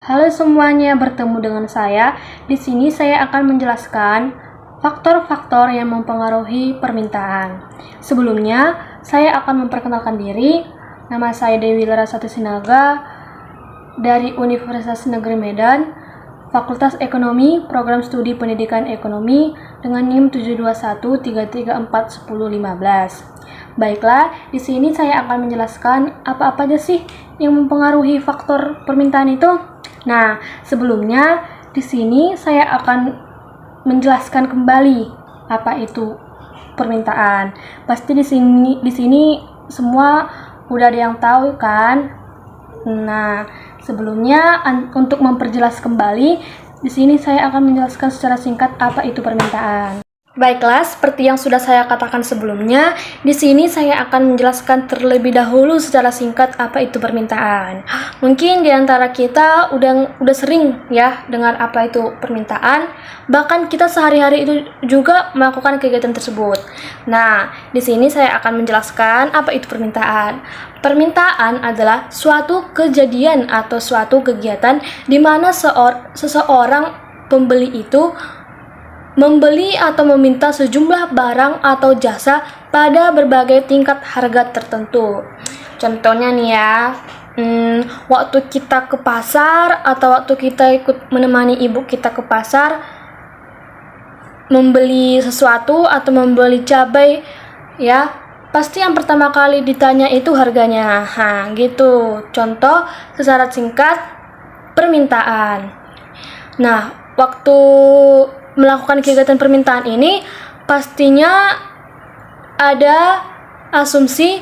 Halo semuanya, bertemu dengan saya. Di sini saya akan menjelaskan faktor-faktor yang mempengaruhi permintaan. Sebelumnya, saya akan memperkenalkan diri. Nama saya Dewi Larasati Sinaga dari Universitas Negeri Medan, Fakultas Ekonomi, Program Studi Pendidikan Ekonomi dengan NIM 72133411015. Baiklah, di sini saya akan menjelaskan apa-apa aja sih yang mempengaruhi faktor permintaan itu. Nah, sebelumnya di sini saya akan menjelaskan kembali apa itu permintaan. Pasti di sini semua udah ada yang tahu kan? Nah, sebelumnya untuk memperjelas kembali, di sini saya akan menjelaskan secara singkat apa itu permintaan. Baiklah, seperti yang sudah saya katakan sebelumnya, di sini saya akan menjelaskan terlebih dahulu secara singkat apa itu permintaan. Mungkin di antara kita udah sering ya dengar apa itu permintaan, bahkan kita sehari-hari itu juga melakukan kegiatan tersebut. Nah, di sini saya akan menjelaskan apa itu permintaan. Permintaan adalah suatu kejadian atau suatu kegiatan di mana seseorang pembeli itu membeli atau meminta sejumlah barang atau jasa pada berbagai tingkat harga tertentu. Contohnya nih ya, waktu kita ke pasar atau waktu kita ikut menemani ibu kita ke pasar membeli sesuatu atau membeli cabai ya, pasti yang pertama kali ditanya itu harganya. Gitu. Contoh secara singkat permintaan. Nah, waktu melakukan kegiatan permintaan ini pastinya ada asumsi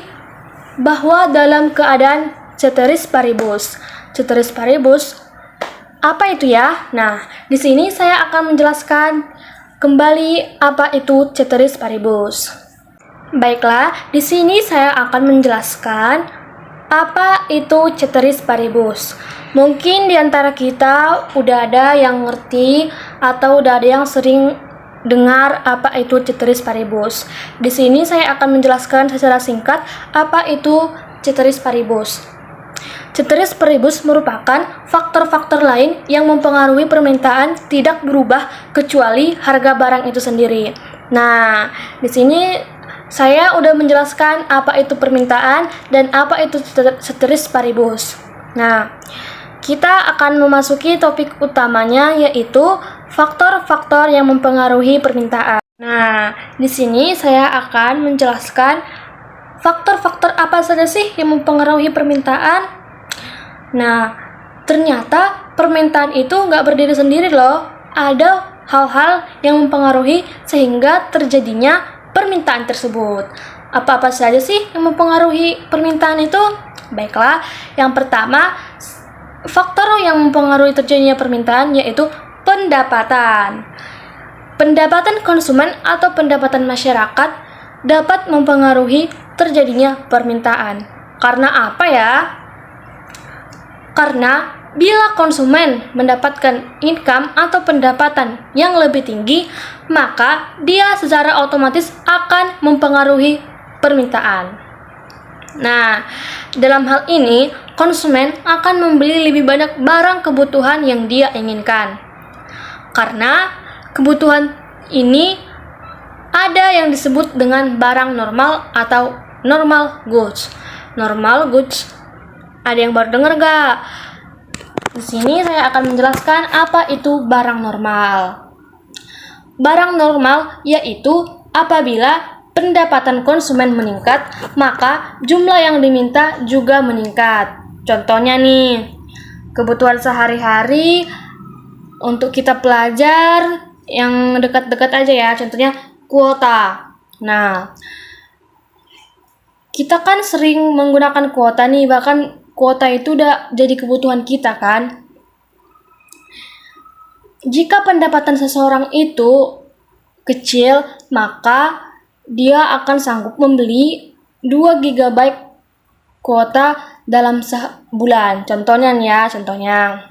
bahwa dalam keadaan ceteris paribus. Ceteris paribus apa itu ya? Nah, di sini saya akan menjelaskan kembali apa itu ceteris paribus. Baiklah, di sini saya akan menjelaskan apa itu ceteris paribus. Mungkin di antara kita udah ada yang ngerti atau udah ada yang sering dengar apa itu ceteris paribus. Di sini saya akan menjelaskan secara singkat apa itu ceteris paribus. Ceteris paribus merupakan faktor-faktor lain yang mempengaruhi permintaan tidak berubah kecuali harga barang itu sendiri. Nah, di sini saya udah menjelaskan apa itu permintaan dan apa itu ceteris paribus. Nah, kita akan memasuki topik utamanya, yaitu faktor-faktor yang mempengaruhi permintaan. Nah, di sini saya akan menjelaskan faktor-faktor apa saja sih yang mempengaruhi permintaan. Nah, ternyata permintaan itu nggak berdiri sendiri loh. Ada hal-hal yang mempengaruhi sehingga terjadinya permintaan tersebut. Apa-apa saja sih yang mempengaruhi permintaan itu? Baiklah, yang pertama, faktor yang mempengaruhi terjadinya permintaan yaitu pendapatan. Pendapatan konsumen atau pendapatan masyarakat dapat mempengaruhi terjadinya permintaan. Karena apa ya? Karena bila konsumen mendapatkan income atau pendapatan yang lebih tinggi, maka dia secara otomatis akan mempengaruhi permintaan. Nah, dalam hal ini, konsumen akan membeli lebih banyak barang kebutuhan yang dia inginkan. Karena kebutuhan ini ada yang disebut dengan barang normal atau normal goods. Normal goods, ada yang baru dengar gak? Di sini saya akan menjelaskan apa itu barang normal. Barang normal yaitu apabila pendapatan konsumen meningkat, maka jumlah yang diminta juga meningkat. Contohnya nih, kebutuhan sehari-hari untuk kita pelajar yang dekat-dekat aja ya, contohnya kuota. Nah, kita kan sering menggunakan kuota nih, bahkan kuota itu udah jadi kebutuhan kita kan. Jika pendapatan seseorang itu kecil, maka dia akan sanggup membeli 2 GB kuota dalam sebulan. Contohnya nih ya, contohnya.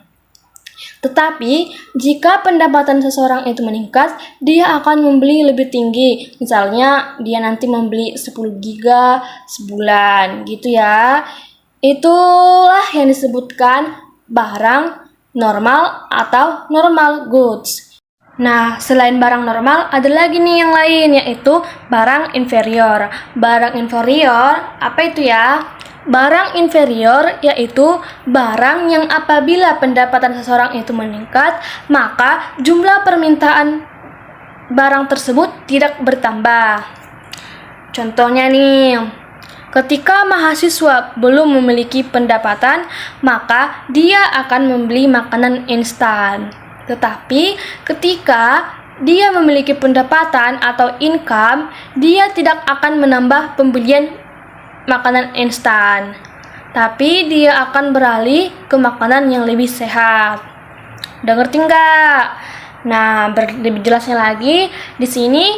Tetapi, jika pendapatan seseorang itu meningkat, dia akan membeli lebih tinggi. Misalnya, dia nanti membeli 10 GB sebulan, gitu ya. Itulah yang disebutkan barang normal atau normal goods. Nah, selain barang normal, ada lagi nih yang lain, yaitu barang inferior. Barang inferior, apa itu ya? Barang inferior yaitu barang yang apabila pendapatan seseorang itu meningkat, maka jumlah permintaan barang tersebut tidak bertambah. Contohnya nih, ketika mahasiswa belum memiliki pendapatan, maka dia akan membeli makanan instan. Tetapi ketika dia memiliki pendapatan atau income, dia tidak akan menambah pembelian makanan instan, tapi dia akan beralih ke makanan yang lebih sehat. Udah ngerti nggak? Nah, lebih jelasnya lagi, di sini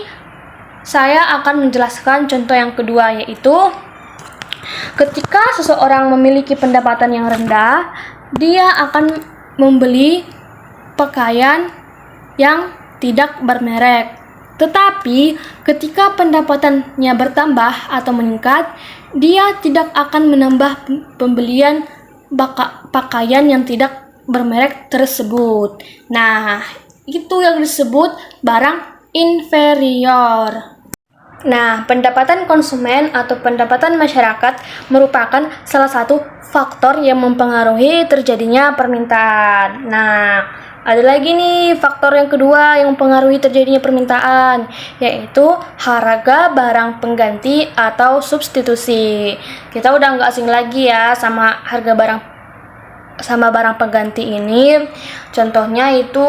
saya akan menjelaskan contoh yang kedua, yaitu ketika seseorang memiliki pendapatan yang rendah, dia akan membeli pakaian yang tidak bermerek. Tetapi ketika pendapatannya bertambah atau meningkat, dia tidak akan menambah pembelian pakaian yang tidak bermerek tersebut. Nah, itu yang disebut barang inferior. Nah, pendapatan konsumen atau pendapatan masyarakat merupakan salah satu faktor yang mempengaruhi terjadinya permintaan. Nah, ada lagi nih faktor yang kedua yang mempengaruhi terjadinya permintaan, yaitu harga barang pengganti atau substitusi. Kita udah nggak asing lagi ya sama barang pengganti ini. Contohnya itu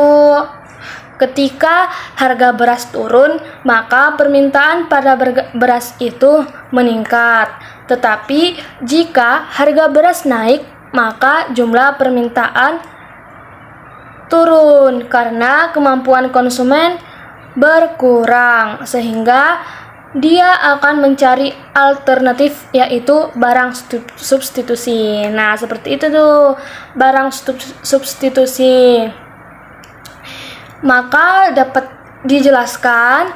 ketika harga beras turun, maka permintaan pada beras itu meningkat. Tetapi jika harga beras naik, maka jumlah permintaan turun karena kemampuan konsumen berkurang, sehingga dia akan mencari alternatif, yaitu barang substitusi. Nah, seperti itu tuh barang substitusi. Maka dapat dijelaskan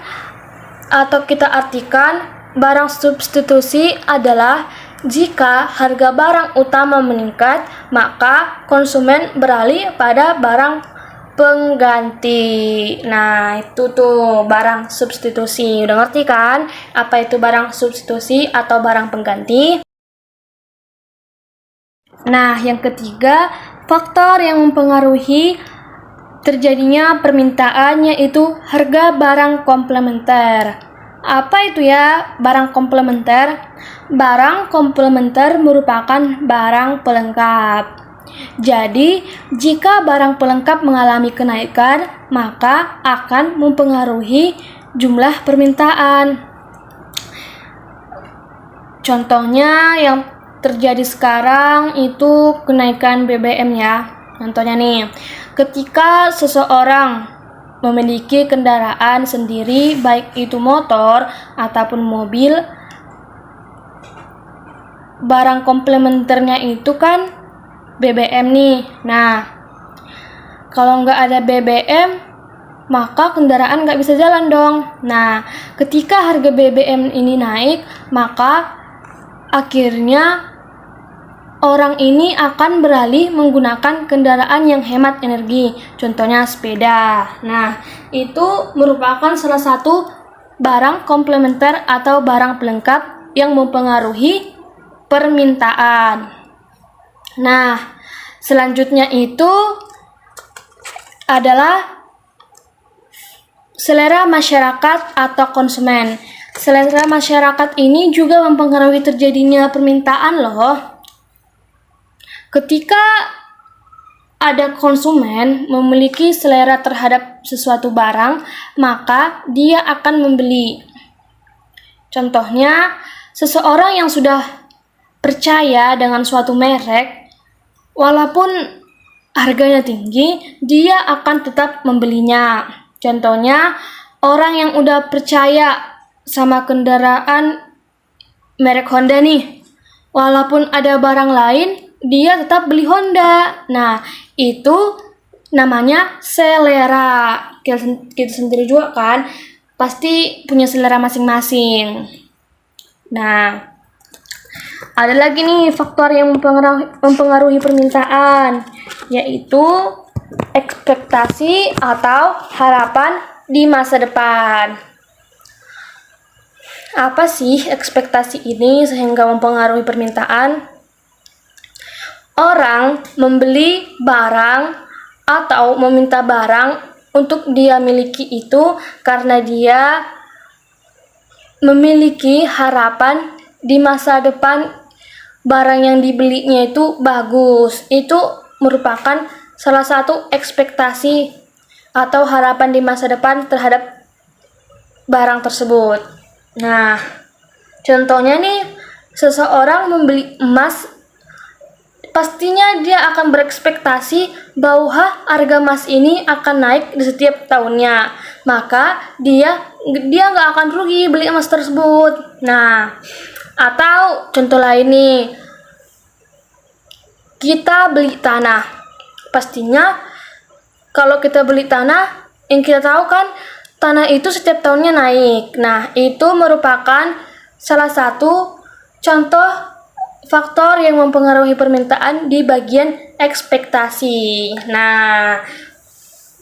atau kita artikan, barang substitusi adalah jika harga barang utama meningkat, maka konsumen beralih pada barang pengganti. Nah, itu tuh barang substitusi. Udah ngerti kan apa itu barang substitusi atau barang pengganti? Nah, yang ketiga, faktor yang mempengaruhi terjadinya permintaan yaitu harga barang komplementer. Apa itu ya barang komplementer? Barang komplementer merupakan barang pelengkap. Jadi, jika barang pelengkap mengalami kenaikan, maka akan mempengaruhi jumlah permintaan. Contohnya yang terjadi sekarang itu kenaikan BBM ya. Contohnya nih, ketika seseorang memiliki kendaraan sendiri, baik itu motor ataupun mobil, barang komplementernya itu kan BBM nih. Nah, kalau nggak ada BBM, maka kendaraan nggak bisa jalan dong. Nah, ketika harga BBM ini naik, maka akhirnya orang ini akan beralih menggunakan kendaraan yang hemat energi, contohnya sepeda. Nah, itu merupakan salah satu barang komplementer atau barang pelengkap yang mempengaruhi permintaan. Nah, selanjutnya itu adalah selera masyarakat atau konsumen. Selera masyarakat ini juga mempengaruhi terjadinya permintaan loh. Ketika ada konsumen memiliki selera terhadap sesuatu barang, maka dia akan membeli. Contohnya, seseorang yang sudah percaya dengan suatu merek, walaupun harganya tinggi, dia akan tetap membelinya. Contohnya, orang yang udah percaya sama kendaraan merek Honda nih, walaupun ada barang lain, dia tetap beli Honda. Nah, itu namanya selera. Kita sendiri juga kan pasti punya selera masing-masing. Nah, ada lagi nih faktor yang mempengaruhi permintaan, yaitu ekspektasi atau harapan di masa depan. Apa sih ekspektasi ini sehingga mempengaruhi permintaan? Orang membeli barang atau meminta barang untuk dia miliki itu karena dia memiliki harapan di masa depan barang yang dibelinya itu bagus. Itu merupakan salah satu ekspektasi atau harapan di masa depan terhadap barang tersebut. Nah, contohnya nih, seseorang membeli emas, pastinya dia akan berekspektasi bahwa harga emas ini akan naik di setiap tahunnya. Maka dia nggak akan rugi beli emas tersebut. Nah, atau contoh lain nih, kita beli tanah. Pastinya kalau kita beli tanah, yang kita tahu kan tanah itu setiap tahunnya naik. Nah, itu merupakan salah satu contoh faktor yang mempengaruhi permintaan di bagian ekspektasi. Nah,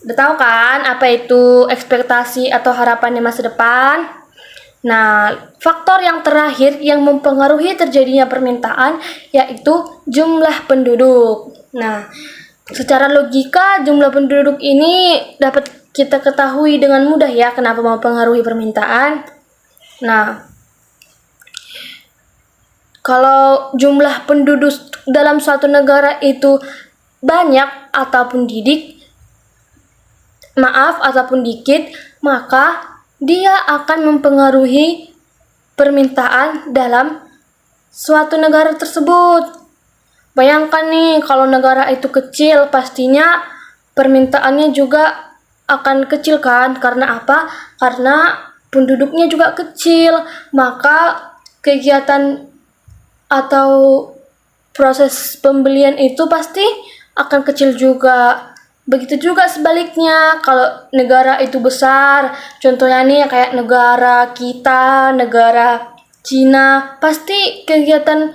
udah tahu kan apa itu ekspektasi atau harapan di masa depan? Nah, faktor yang terakhir yang mempengaruhi terjadinya permintaan yaitu jumlah penduduk. Nah, secara logika jumlah penduduk ini dapat kita ketahui dengan mudah ya kenapa mempengaruhi permintaan. Nah, kalau jumlah penduduk dalam suatu negara itu banyak ataupun dikit, maka dia akan mempengaruhi permintaan dalam suatu negara tersebut. Bayangkan nih, kalau negara itu kecil, pastinya permintaannya juga akan kecil kan? Karena apa? Karena penduduknya juga kecil, maka kegiatan atau proses pembelian itu pasti akan kecil juga. Begitu juga sebaliknya, kalau negara itu besar, contohnya nih kayak negara kita, negara Cina, pasti kegiatan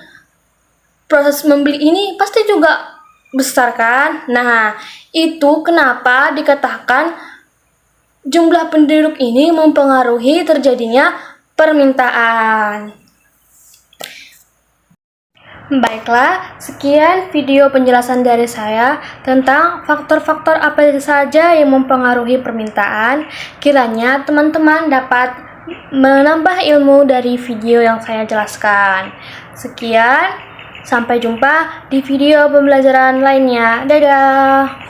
proses membeli ini pasti juga besar kan? Nah, itu kenapa dikatakan jumlah penduduk ini mempengaruhi terjadinya permintaan. Baiklah, sekian video penjelasan dari saya tentang faktor-faktor apa saja yang mempengaruhi permintaan. Kiranya teman-teman dapat menambah ilmu dari video yang saya jelaskan. Sekian, sampai jumpa di video pembelajaran lainnya. Dadah!